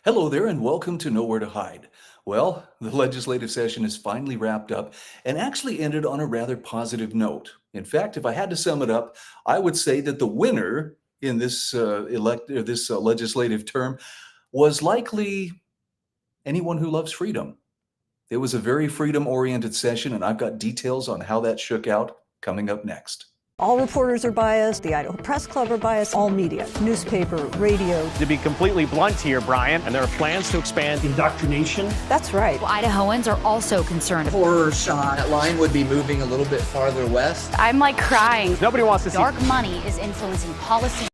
Hello there, and welcome to Nowhere to Hide. Well, the legislative session is finally wrapped up and actually ended on a rather positive note. In fact, if I had to sum it up, I would say that the winner in this legislative term was likely anyone who loves freedom. It was a very freedom-oriented session, and I've got details on how that shook out coming up next. All reporters are biased, the Idaho Press Club are biased, all media, newspaper, radio. To be completely blunt here, Brian, and there are plans to expand indoctrination. That's right. Idahoans are also concerned. Horror shot. That line would be moving a little bit farther west. I'm like crying. Nobody wants to see Dark money is influencing policy.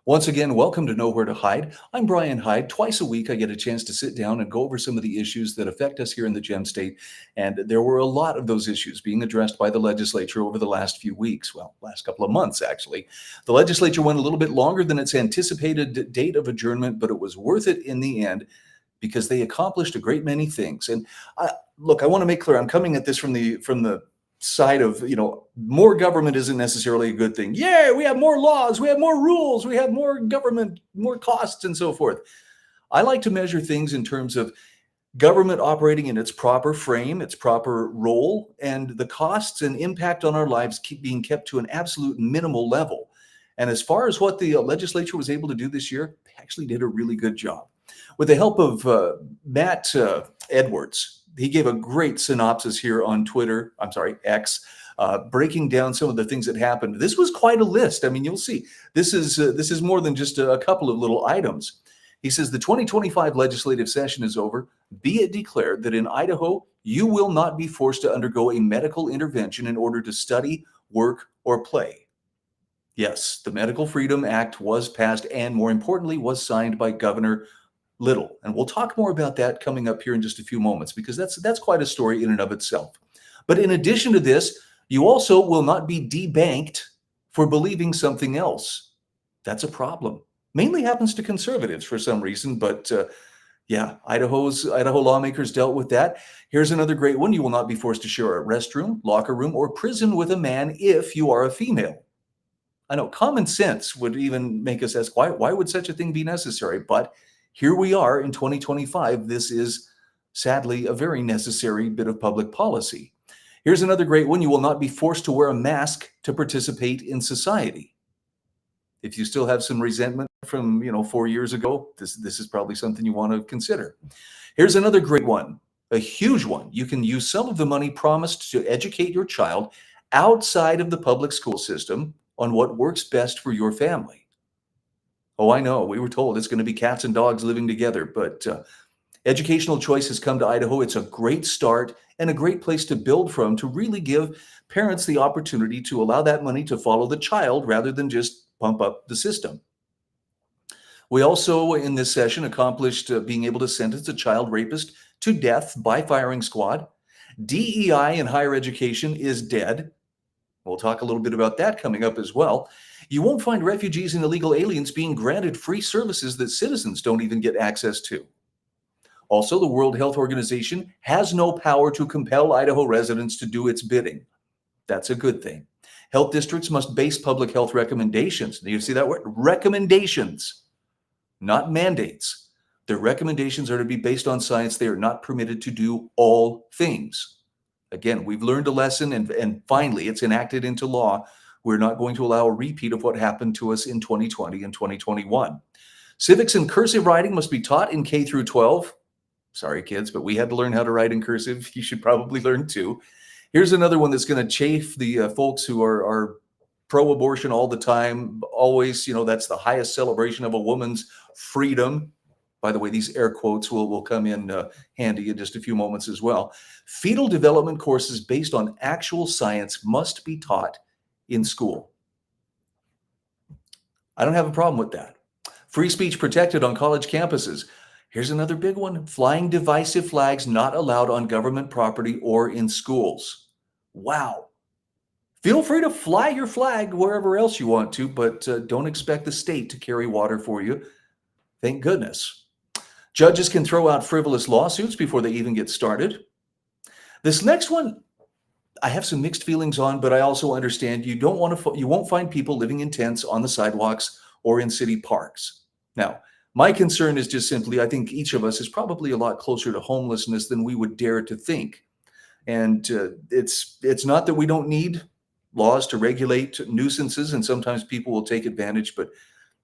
Once again, welcome to Nowhere to Hide. I'm Brian Hyde. Twice a week, I get a chance to sit down and go over some of the issues that affect us here in the Gem State. And there were a lot of those issues being addressed by the legislature over the last few weeks. Well, last couple of months, actually. The legislature went a little bit longer than its anticipated date of adjournment, but it was worth it in the end because they accomplished a great many things. And look, I want to make clear, I'm coming at this from the side of, more government isn't necessarily a good thing. Yeah, we have more laws, we have more rules, we have more government, more costs, and so forth. I like to measure things in terms of government operating in its proper frame, its proper role, and the costs and impact on our lives keep being kept to an absolute minimal level. And as far as what the legislature was able to do this year, they actually did a really good job. With the help of Matt Edwards, he gave a great synopsis here on X, breaking down some of the things that happened. This was quite a list. I mean, you'll see. This is more than just a couple of little items. He says the 2025 legislative session is over. Be it declared that in Idaho, you will not be forced to undergo a medical intervention in order to study, work, or play. Yes, the Medical Freedom Act was passed and, more importantly, was signed by Governor Little. And we'll talk more about that coming up here in just a few moments, because that's quite a story in and of itself. But in addition to this, you also will not be debanked for believing something else. That's a problem. Mainly happens to conservatives for some reason, but Idaho lawmakers dealt with that. Here's another great one. You will not be forced to share a restroom, locker room, or prison with a man if you are a female. I know common sense would even make us ask, why would such a thing be necessary? But here we are in 2025. This is sadly a very necessary bit of public policy. Here's another great one. You will not be forced to wear a mask to participate in society. If you still have some resentment from 4 years ago, this is probably something you want to consider. Here's another great one, a huge one. You can use some of the money promised to educate your child outside of the public school system on what works best for your family. Oh, I know. We were told it's going to be cats and dogs living together, but educational choice has come to Idaho. It's a great start and a great place to build from, to really give parents the opportunity to allow that money to follow the child rather than just pump up the system. We also, in this session, accomplished being able to sentence a child rapist to death by firing squad. DEI in higher education is dead. We'll talk a little bit about that coming up as well. You won't find refugees and illegal aliens being granted free services that citizens don't even get access to. Also, the World Health Organization has no power to compel Idaho residents to do its bidding. That's a good thing. Health districts must base public health recommendations. Do you see that word? Recommendations, not mandates. Their recommendations are to be based on science. They are not permitted to do all things. Again, we've learned a lesson, and finally it's enacted into law. We're not going to allow a repeat of what happened to us in 2020 and 2021. Civics and cursive writing must be taught in K through 12. Sorry, kids, but we had to learn how to write in cursive. You should probably learn too. Here's another one that's going to chafe the folks who are pro-abortion all the time. Always, that's the highest celebration of a woman's freedom. By the way, these air quotes will come in handy in just a few moments as well. Fetal development courses based on actual science must be taught in school. I don't have a problem with that. Free speech protected on college campuses. Here's another big one. Flying divisive flags not allowed on government property or in schools. Wow. Feel free to fly your flag wherever else you want to, but don't expect the state to carry water for you. Thank goodness. Judges can throw out frivolous lawsuits before they even get started. This next one, I have some mixed feelings on, but I also understand you won't find people living in tents on the sidewalks or in city parks. Now, my concern is just simply, I think each of us is probably a lot closer to homelessness than we would dare to think. And it's not that we don't need laws to regulate nuisances, and sometimes people will take advantage, but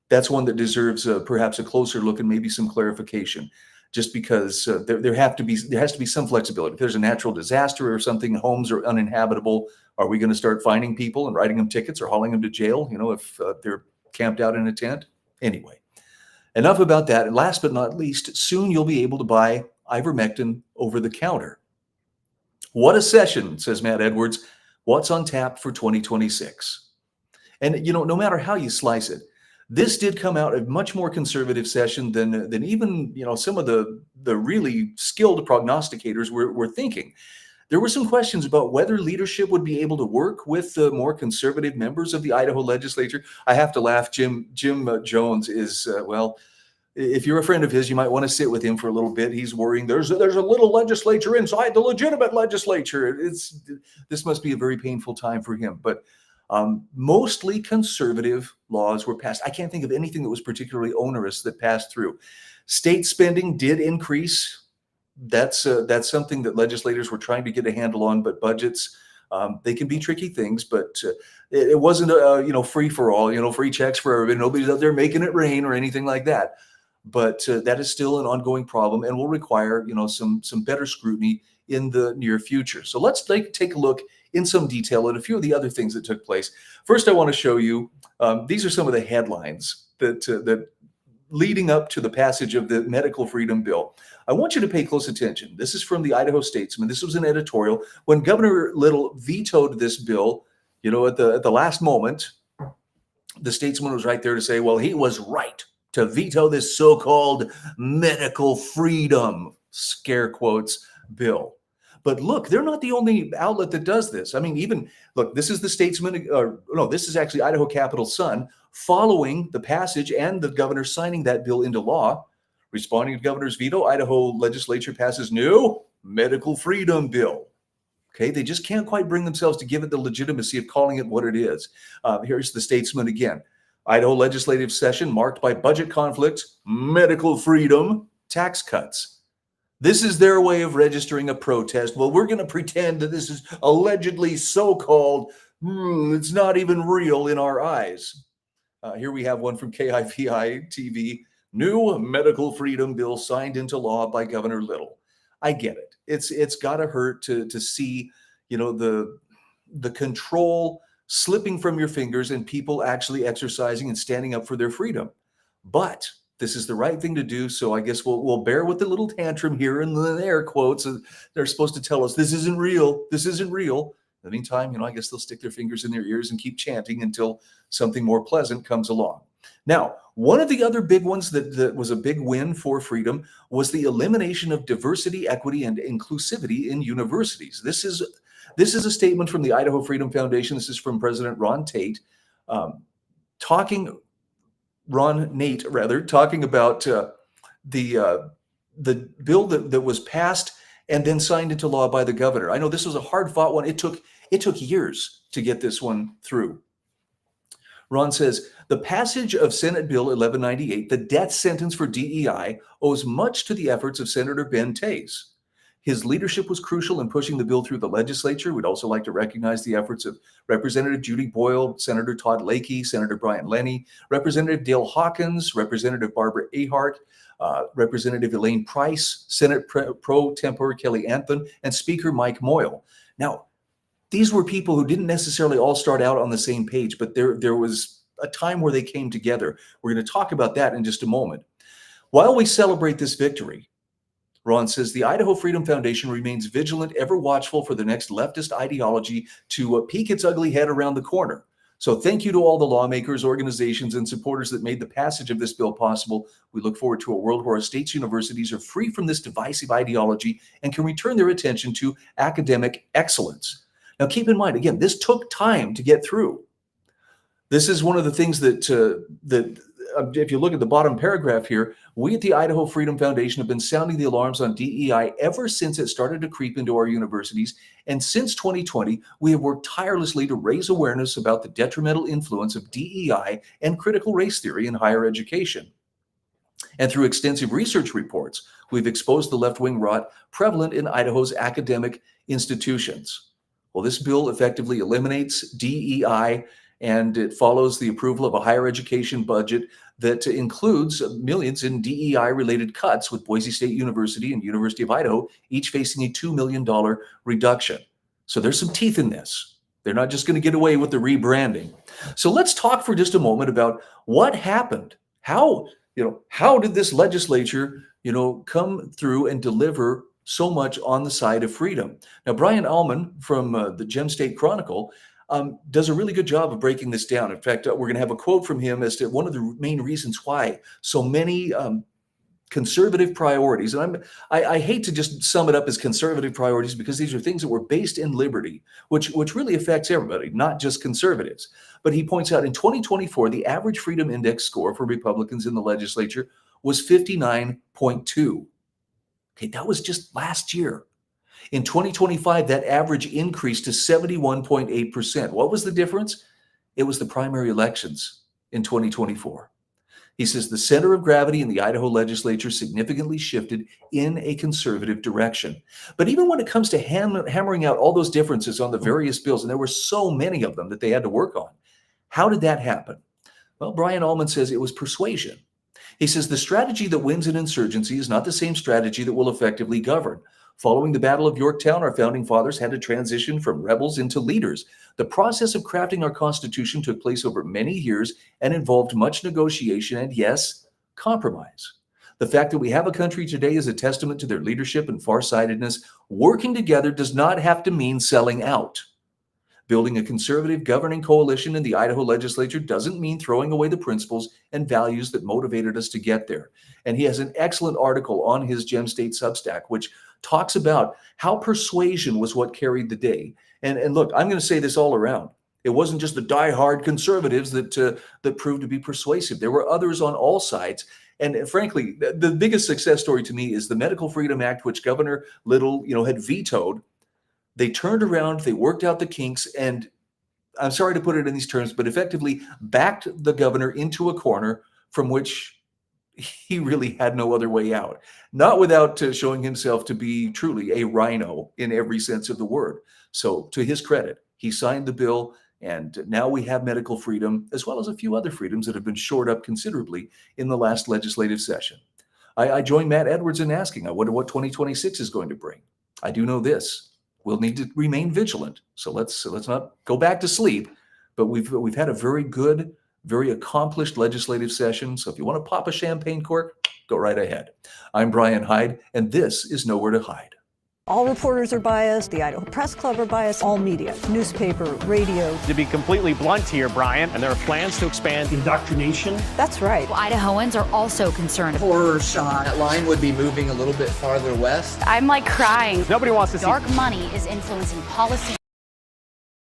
that's one that deserves perhaps a closer look and maybe some clarification. Just because there has to be some flexibility. If there's a natural disaster or something, homes are uninhabitable, are we going to start finding people and writing them tickets or hauling them to jail? If they're camped out in a tent. Anyway, enough about that. And last but not least, soon you'll be able to buy ivermectin over the counter. What a session, says Matt Edwards. What's on tap for 2026? And no matter how you slice it, this did come out a much more conservative session than even some of the really skilled prognosticators were thinking. There were some questions about whether leadership would be able to work with the more conservative members of the Idaho legislature. I have to laugh. Jim Jones is if you're a friend of his, you might want to sit with him for a little bit. He's worrying there's a little legislature inside the legitimate legislature. This must be a very painful time for him. But mostly conservative laws were passed. I can't think of anything that was particularly onerous that passed through. State spending did increase. That's something that legislators were trying to get a handle on. But budgets, they can be tricky things. But it wasn't free for all. Free checks for everybody. Nobody's out there making it rain or anything like that. But that is still an ongoing problem and will require some better scrutiny in the near future. So let's take a look in some detail at a few of the other things that took place. First, I want to show you, these are some of the headlines that leading up to the passage of the medical freedom bill. I want you to pay close attention. This is from the Idaho Statesman. This was an editorial. When Governor Little vetoed this bill, at the last moment, the Statesman was right there to say, well, he was right to veto this so-called medical freedom, scare quotes, bill. But look, they're not the only outlet that does this. I mean, this is the Statesman, this is actually Idaho Capital Sun, following the passage and the governor signing that bill into law. Responding to governor's veto, Idaho legislature passes new medical freedom bill. Okay, they just can't quite bring themselves to give it the legitimacy of calling it what it is. Here's the Statesman again. Idaho legislative session marked by budget conflicts, medical freedom, tax cuts. This is their way of registering a protest. Well, we're going to pretend that this is allegedly so-called, it's not even real in our eyes. Here we have one from KIVI TV. New medical freedom bill signed into law by Governor Little. I get it. It's got to hurt to see, the control slipping from your fingers and people actually exercising and standing up for their freedom. But this is the right thing to do. So I guess we'll bear with the little tantrum here and the air quotes. They're supposed to tell us this isn't real. This isn't real. In the meantime, I guess they'll stick their fingers in their ears and keep chanting until something more pleasant comes along. Now, one of the other big ones that was a big win for freedom was the elimination of diversity, equity, and inclusivity in universities. This is a statement from the Idaho Freedom Foundation. This is from President Ron Nate, talking about the bill that was passed and then signed into law by the governor. I know this was a hard-fought one. It took years to get this one through. Ron says, the passage of Senate Bill 1198, the death sentence for DEI, owes much to the efforts of Senator Ben Tays. His leadership was crucial in pushing the bill through the legislature. We'd also like to recognize the efforts of Representative Judy Boyle, Senator Todd Lakey, Senator Brian Lenny, Representative Dale Hawkins, Representative Barbara Ahart, Representative Elaine Price, Senate Pro Tempore Kelly Anthon, and Speaker Mike Moyle. Now, these were people who didn't necessarily all start out on the same page, but there was a time where they came together. We're going to talk about that in just a moment. While we celebrate this victory, Ron says the Idaho Freedom Foundation remains vigilant, ever watchful for the next leftist ideology to peek its ugly head around the corner. So thank you to all the lawmakers, organizations, and supporters that made the passage of this bill possible. We look forward to a world where our state's universities are free from this divisive ideology and can return their attention to academic excellence. Now, keep in mind, again, this took time to get through. This is one of the things that if you look at the bottom paragraph here, we at the Idaho Freedom Foundation have been sounding the alarms on DEI ever since it started to creep into our universities. And since 2020, we have worked tirelessly to raise awareness about the detrimental influence of DEI and critical race theory in higher education. And through extensive research reports, we've exposed the left-wing rot prevalent in Idaho's academic institutions. Well, this bill effectively eliminates DEI, and it follows the approval of a higher education budget that includes millions in DEI-related cuts, with Boise State University and University of Idaho each facing a $2 million reduction. So there's some teeth in this. They're not just going to get away with the rebranding. So let's talk for just a moment about what happened. How did this legislature, come through and deliver so much on the side of freedom? Now, Brian Allman from the Gem State Chronicle does a really good job of breaking this down. In fact, we're going to have a quote from him as to one of the main reasons why so many conservative priorities, and I hate to just sum it up as conservative priorities, because these are things that were based in liberty, which really affects everybody, not just conservatives. But he points out in 2024, the average Freedom Index score for Republicans in the legislature was 59.2. Okay, that was just last year. In 2025, that average increased to 71.8%. What was the difference? It was the primary elections in 2024. He says the center of gravity in the Idaho legislature significantly shifted in a conservative direction. But even when it comes to hammering out all those differences on the various bills, and there were so many of them that they had to work on, how did that happen? Well, Brian Allman says it was persuasion. He says the strategy that wins an insurgency is not the same strategy that will effectively govern. Following the Battle of Yorktown, our founding fathers had to transition from rebels into leaders. The process of crafting our Constitution took place over many years and involved much negotiation and, yes, compromise. The fact that we have a country today is a testament to their leadership and farsightedness. Working together does not have to mean selling out. Building a conservative governing coalition in the Idaho legislature doesn't mean throwing away the principles and values that motivated us to get there. And he has an excellent article on his Gem State Substack, which talks about how persuasion was what carried the day. And look, I'm going to say this all around. It wasn't just the diehard conservatives that proved to be persuasive. There were others on all sides. And frankly, the biggest success story to me is the Medical Freedom Act, which Governor Little, had vetoed. They turned around, they worked out the kinks, and I'm sorry to put it in these terms, but effectively backed the governor into a corner from which he really had no other way out. Not without showing himself to be truly a rhino in every sense of the word. So to his credit, he signed the bill, and now we have medical freedom, as well as a few other freedoms that have been shored up considerably in the last legislative session. I join Matt Edwards in asking, I wonder what 2026 is going to bring. I do know this. We'll need to remain vigilant. So let's not go back to sleep. But we've had a very good, very accomplished legislative session. So if you want to pop a champagne cork, go right ahead. I'm Brian Hyde, and this is Nowhere to Hide. All reporters are biased. The Idaho Press Club are biased. All media, newspaper, radio. To be completely blunt here, Brian, and there are plans to expand indoctrination. That's right. Well, Idahoans are also concerned. Horror shot. That line would be moving a little bit farther west. I'm like crying. Nobody wants to see Dark money is influencing policy.